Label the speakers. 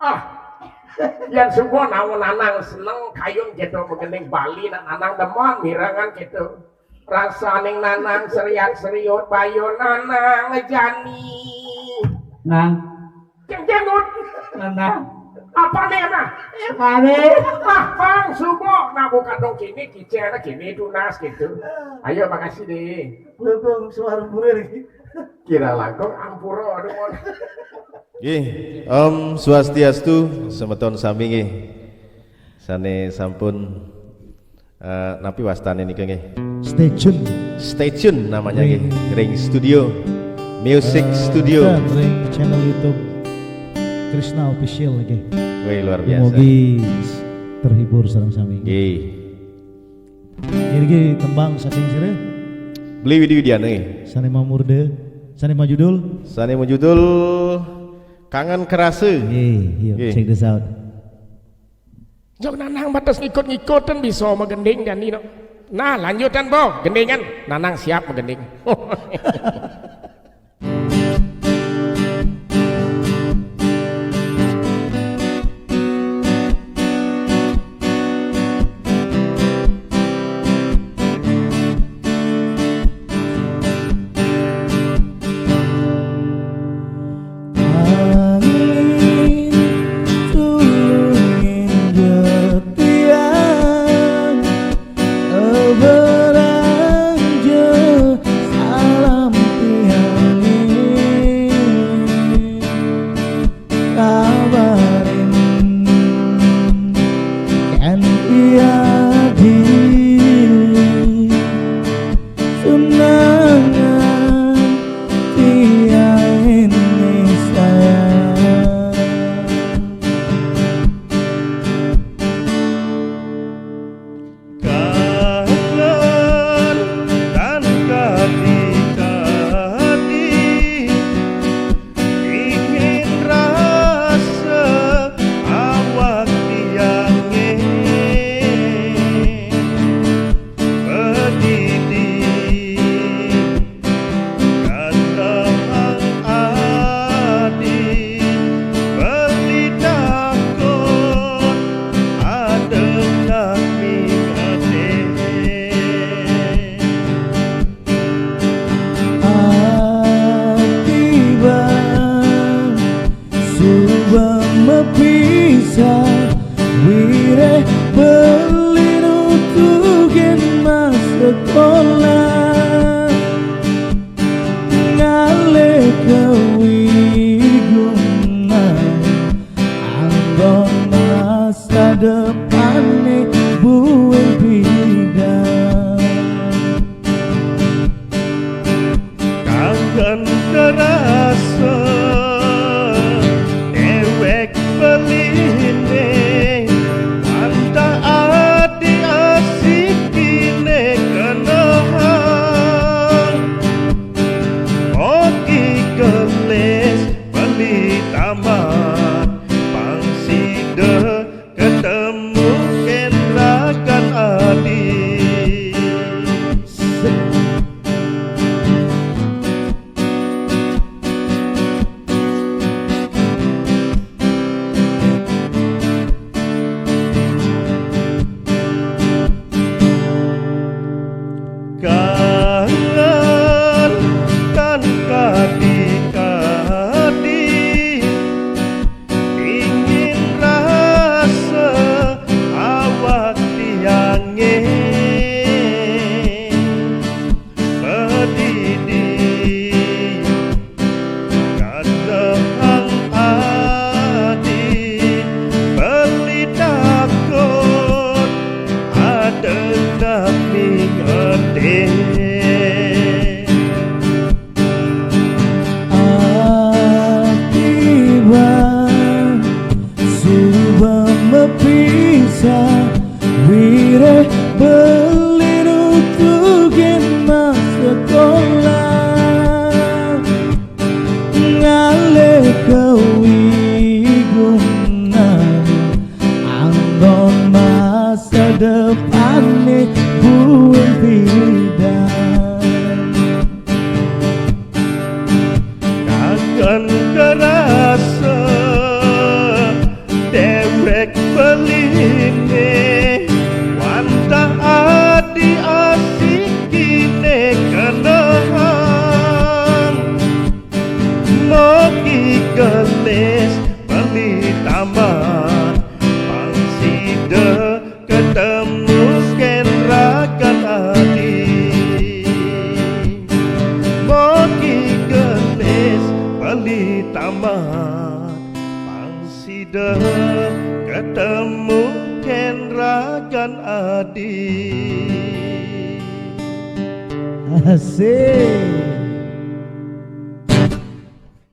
Speaker 1: Ah, yang semua nanang seneng kayun gitu begening Bali nanang demon mirangan gitu. Rasaning nanang seriat-seriut bayo nanang ngejani.
Speaker 2: Nang,
Speaker 1: Jengjengut.
Speaker 2: nang,
Speaker 1: Apa nih mah?
Speaker 2: mane,
Speaker 1: Bang subuh nah bukan dong kini kicera kini tunas gitu. Ayo makasih deh.
Speaker 2: belum suara burir.
Speaker 1: Kira langkung ampuro aduh mon.
Speaker 3: Nggih, Om Swastiastu, semeton sami nggih. Sane sampun napi wastane niku nggih. Stay tune namanya nggih. Ring Studio, Music Studio.
Speaker 4: Ring channel YouTube Krishna Official lagi.
Speaker 3: Wih, luar biasa.
Speaker 4: Mogi terhibur sareng sami.
Speaker 3: Nggih.
Speaker 4: Ini tembang saking sire.
Speaker 3: Beli Widiana nggih.
Speaker 4: Sane mamurde, sane majudul.
Speaker 3: Sane judul Kangen Kerase.
Speaker 4: Yuk
Speaker 3: Oke.
Speaker 4: check this out.
Speaker 1: Jok nanang batas ngikut-ngikutan bisa megending dan ini. Nah lanjutan bo, gendingan. Nanang siap megending.
Speaker 4: Angin tulungin jetian beranja salam tiangin kabarin kan ia di tunangan tiang ini sayang.
Speaker 3: Kangen dan kadi-kadi ingin rasa awak tiangnya berdiri kata adi beli takut ada kami
Speaker 4: Akibat sudah mepisah wire belinutugen mas sekolah ngale kewigunan anggon masa depannya bueng bidang.
Speaker 3: kangen terasa ewek peline anta adi asik kine kenal oki keles beli tamat pangside ketemu kenrakan adi. Kangen kan kadi-kadi ingin rasa awak tiangnya berdiri kata adi beli takut ada kami ngerti.
Speaker 4: Akibat sudah mepisah wire belinutugen mas sekolah ngale kewigunan anggon masa depannya bueng bidang.
Speaker 3: Kangen kerasa lan adi.
Speaker 4: Asik.